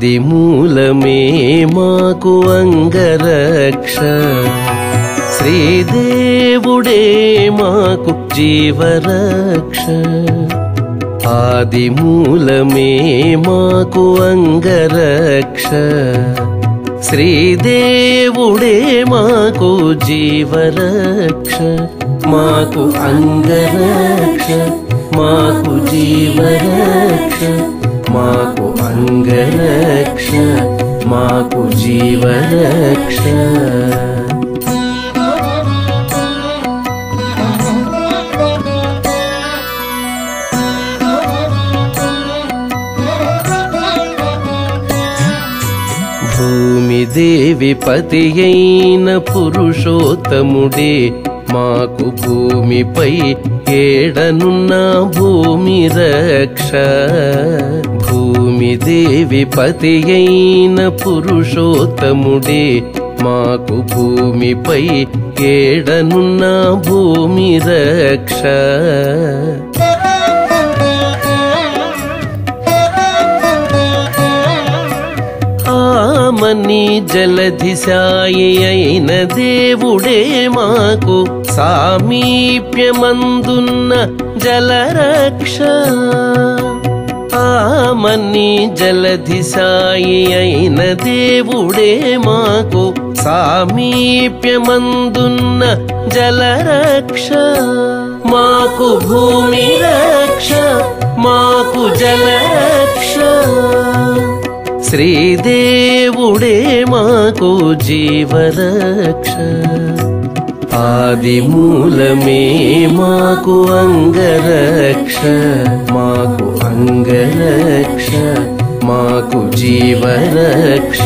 ఆదిమూలమే మాకు అంగరక్ష శ్రీదేవుడే మాకు జీవరక్ష ఆదిమూలమే మాకు అంగరక్ష శ్రీదేవుడే మాకు జీవరక్ష మాకు అంగరక్ష మాకు జీవరక్ష మాకు అంగరక్ష మాకు జీవరక్ష భూమిదేవి పతియైన పురుషోత్తముడే మాకు భూమిపై ఏడనున్న భూమి రక్ష భూమిదేవి పతియైన పురుషోత్తముడే మాకు భూమిపై ఏడనున్న భూమి రక్ష ఆమని జలధిశాయి అయిన దేవుడే మాకు సామీప్యమందున్న జలరక్ష ఆమని జలధిశాయి అయిన దేవుడే మాకు సామీప్యమందున్న జలరక్ష మాకు భూమి రక్ష మాకు జలరక్ష శ్రీదేవుడే మాకు జీవరక్ష ఆదిమూలమే మాకు అంగరక్ష మాకు అంగరక్ష మాకు జీవరక్ష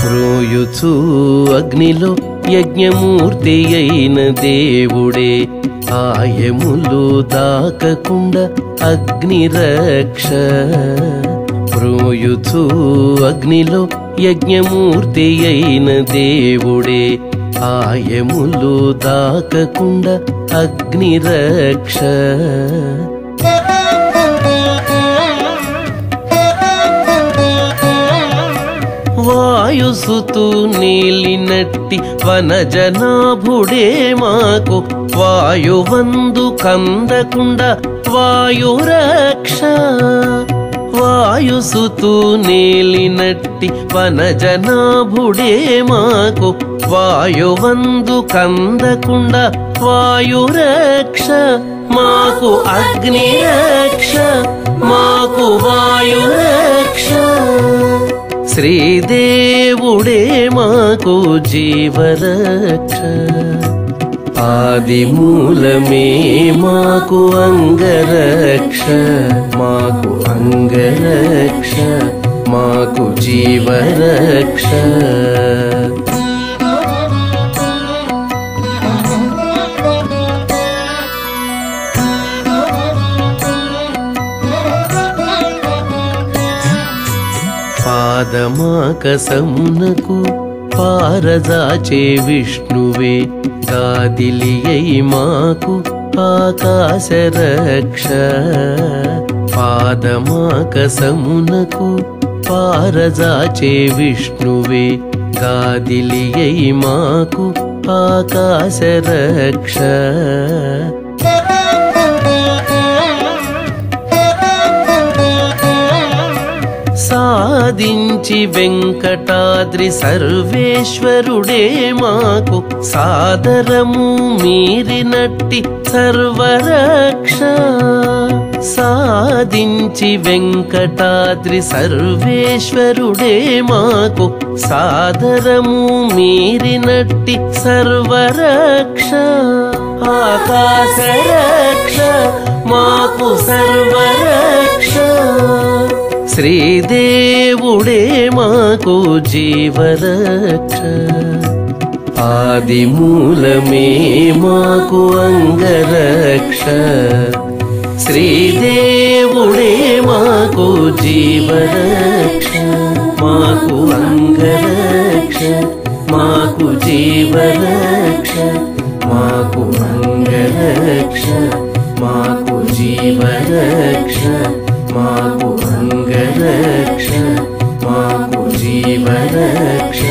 రోయుచు అగ్నిలో యజ్ఞమూర్తి అయిన దేవుడే ఆయములు దాకకుండా అగ్నిరక్ష రోయుచు అగ్నిలో యజ్ఞమూర్తి అయిన దేవుడే ఆయములు దాకకుండా అగ్నిరక్ష వాయుసుతు నీలినట్టి వనజనాభుడే మాకు వాయువందు కందకుండా వాయురక్ష వాయుసుతు నీలినట్టి వనజనాభుడే మాకు వాయువందు కందకుండా వాయురక్ష మాకు అగ్నిరక్ష మాకు వాయురక్ష శ్రీదేవుడే మాకు జీవరక్ష ఆదిమూలమే మాకు అంగరక్ష మాకు అంగరక్ష మాకు జీవరక్ష పాదమాకసమునకు పారజాచే విష్ణువే గాదిలియై మాకు ఆకాశరక్ష పాదమాకసమునకు పారజాచే విష్ణువే గాదిలియై మాకు ఆకాశరక్ష సాధించి వెంకటాద్రి సర్వేశ్వరుడే మాకు సాదరము మీరినట్టి సర్వరక్ష సాధించి వెంకటాద్రి సర్వేశ్వరుడే మాకు సాదరము మీరినట్టి సర్వరక్ష ఆకాశరక్ష మాకు సర్వరక్ష శ్రీదేవుడే మాకు జీవరక్ష ఆదిమూలమే మాకు అంగరక్ష శ్రీదేవుడే మాకు జీవరక్ష మాకు అంగరక్ష రక్ష మాకు జీవరక్ష మాకు అంగరక్ష మాకు జీవరక్ష మాకు అంగరక్ష మాకు జీవరక్ష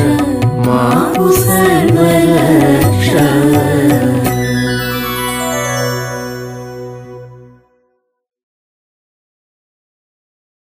మాకు సర్వరక్ష